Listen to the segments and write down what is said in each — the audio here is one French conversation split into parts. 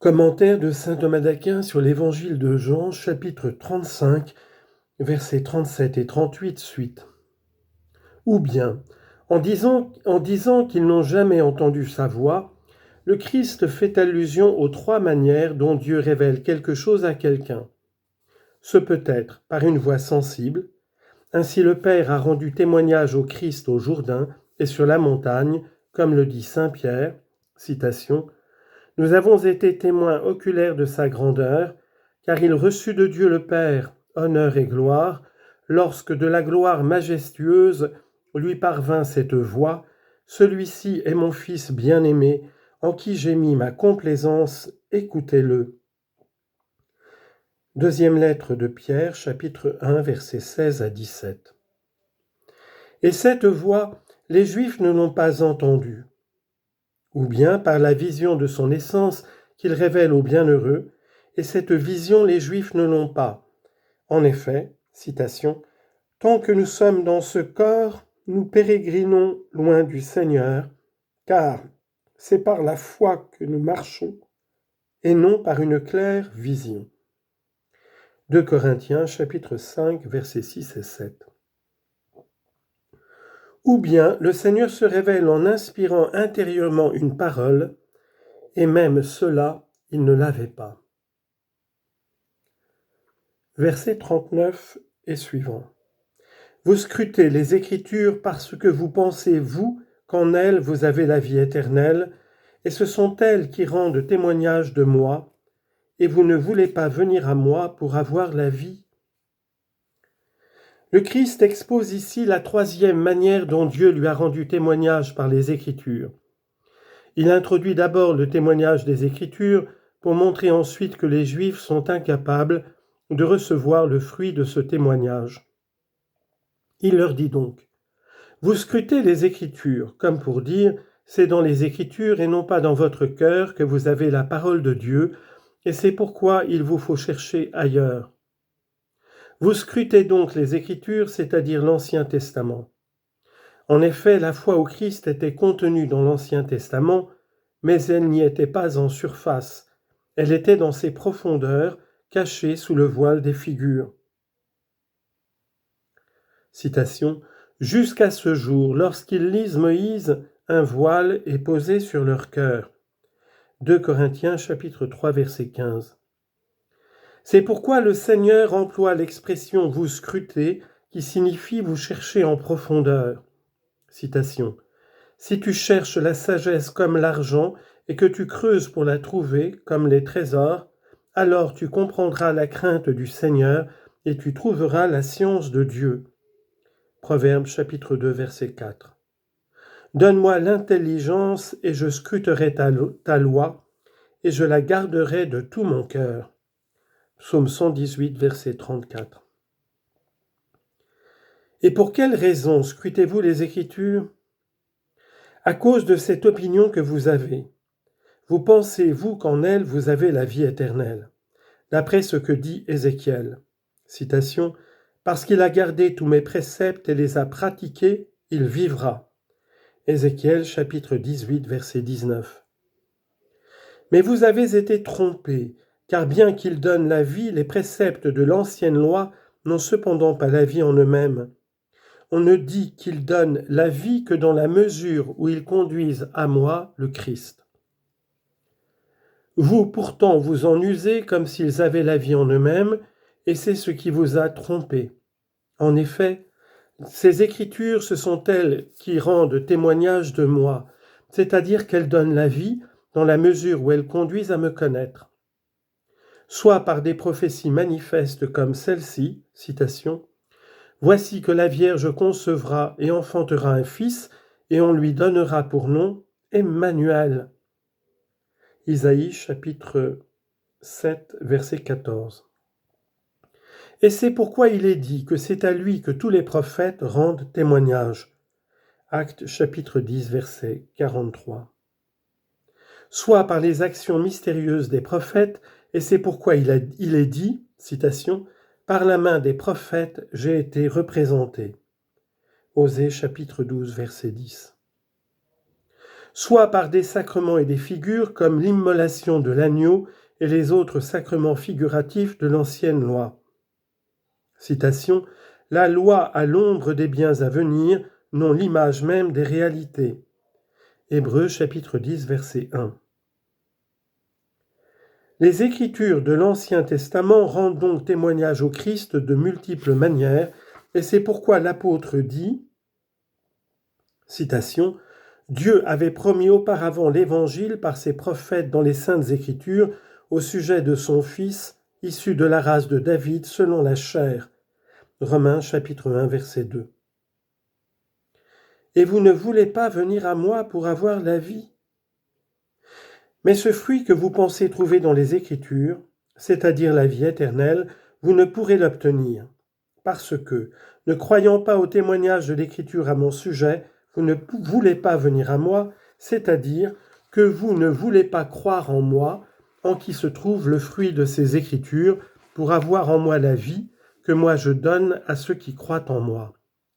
Commentaire de saint Thomas d'Aquin sur l'Évangile de Jean, chapitre 35, versets 37 et 38 suite. Ou bien, en disant qu'ils n'ont jamais entendu sa voix, le Christ fait allusion aux trois manières dont Dieu révèle quelque chose à quelqu'un. Ce peut être par une voix sensible. Ainsi le Père a rendu témoignage au Christ au Jourdain et sur la montagne, comme le dit saint Pierre, citation, « Nous avons été témoins oculaires de sa grandeur, car il reçut de Dieu le Père honneur et gloire, lorsque de la gloire majestueuse lui parvint cette voix, celui-ci est mon Fils bien-aimé, en qui j'ai mis ma complaisance, écoutez-le. » Deuxième lettre de Pierre, chapitre 1, versets 16 à 17. Et cette voix, les Juifs ne l'ont pas entendue. Ou bien par la vision de son essence qu'il révèle aux bienheureux, et cette vision les Juifs ne l'ont pas. En effet, citation, « Tant que nous sommes dans ce corps, nous pérégrinons loin du Seigneur, car c'est par la foi que nous marchons, et non par une claire vision. » 2 Corinthiens chapitre 5, versets 6 et 7. Ou bien le Seigneur se révèle en inspirant intérieurement une parole, et même cela, il ne l'avait pas. Verset 39 et suivant. Vous scrutez les Écritures parce que vous pensez, vous, qu'en elles vous avez la vie éternelle, et ce sont elles qui rendent témoignage de moi, et vous ne voulez pas venir à moi pour avoir la vie. Le Christ expose ici la troisième manière dont Dieu lui a rendu témoignage par les Écritures. Il introduit d'abord le témoignage des Écritures pour montrer ensuite que les Juifs sont incapables de recevoir le fruit de ce témoignage. Il leur dit donc, « Vous scrutez les Écritures, comme pour dire, c'est dans les Écritures et non pas dans votre cœur que vous avez la parole de Dieu, et c'est pourquoi il vous faut chercher ailleurs. Vous scrutez donc les Écritures, c'est-à-dire l'Ancien Testament. En effet, la foi au Christ était contenue dans l'Ancien Testament, mais elle n'y était pas en surface. Elle était dans ses profondeurs, cachée sous le voile des figures. » Citation, « Jusqu'à ce jour, lorsqu'ils lisent Moïse, un voile est posé sur leur cœur. » 2 Corinthiens chapitre 3 verset 15. C'est pourquoi le Seigneur emploie l'expression « vous scrutez » qui signifie « vous chercher en profondeur ». Citation, « Si tu cherches la sagesse comme l'argent et que tu creuses pour la trouver comme les trésors, alors tu comprendras la crainte du Seigneur et tu trouveras la science de Dieu. » Proverbes chapitre 2 verset 4. « Donne-moi l'intelligence et je scruterai ta loi et je la garderai de tout mon cœur. » Psaume 118 verset 34. Et pour quelle raison scrutez-vous les Écritures ? À cause de cette opinion que vous avez. Vous pensez, vous, qu'en elles vous avez la vie éternelle. D'après ce que dit Ézéchiel. Citation, « Parce qu'il a gardé tous mes préceptes et les a pratiqués, il vivra. » Ézéchiel chapitre 18 verset 19. Mais vous avez été trompés, car bien qu'ils donnent la vie, les préceptes de l'ancienne loi n'ont cependant pas la vie en eux-mêmes. On ne dit qu'ils donnent la vie que dans la mesure où ils conduisent à moi, le Christ. Vous, pourtant, vous en usez comme s'ils avaient la vie en eux-mêmes, et c'est ce qui vous a trompés. En effet, ces Écritures, ce sont elles qui rendent témoignage de moi, c'est-à-dire qu'elles donnent la vie dans la mesure où elles conduisent à me connaître. Soit par des prophéties manifestes comme celle-ci, citation, « Voici que la Vierge concevra et enfantera un fils, et on lui donnera pour nom Emmanuel. » Isaïe chapitre 7, verset 14. Et c'est pourquoi il est dit que c'est à lui que tous les prophètes rendent témoignage. Actes chapitre 10, verset 43. Soit par les actions mystérieuses des prophètes, et c'est pourquoi il est dit, citation, « Par la main des prophètes, j'ai été représenté. » Osée chapitre 12, verset 10. soit par des sacrements et des figures comme l'immolation de l'agneau et les autres sacrements figuratifs de l'ancienne loi. Citation, « La loi a l'ombre des biens à venir, non l'image même des réalités. » Hébreux chapitre 10, verset 1. Les Écritures de l'Ancien Testament rendent donc témoignage au Christ de multiples manières, et c'est pourquoi l'apôtre dit, citation, « Dieu avait promis auparavant l'Évangile par ses prophètes dans les Saintes Écritures au sujet de son Fils, issu de la race de David selon la chair. » Romains chapitre 1, verset 2. « Et vous ne voulez pas venir à moi pour avoir la vie. » Mais ce fruit que vous pensez trouver dans les Écritures, c'est-à-dire la vie éternelle, vous ne pourrez l'obtenir, parce que, ne croyant pas au témoignage de l'Écriture à mon sujet, vous ne voulez pas venir à moi, c'est-à-dire que vous ne voulez pas croire en moi, en qui se trouve le fruit de ces Écritures, pour avoir en moi la vie que moi je donne à ceux qui croient en moi.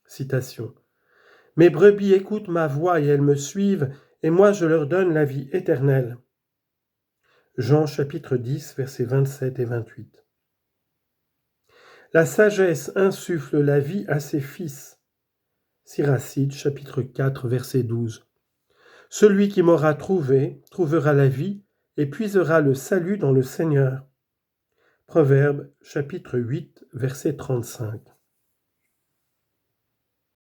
Citation. « Mes brebis écoutent ma voix et elles me suivent, et moi je leur donne la vie éternelle. » Jean chapitre 10, versets 27 et 28. La sagesse insuffle la vie à ses fils. Siracide chapitre 4, verset 12. Celui qui m'aura trouvé trouvera la vie et puisera le salut dans le Seigneur. Proverbe chapitre 8, verset 35.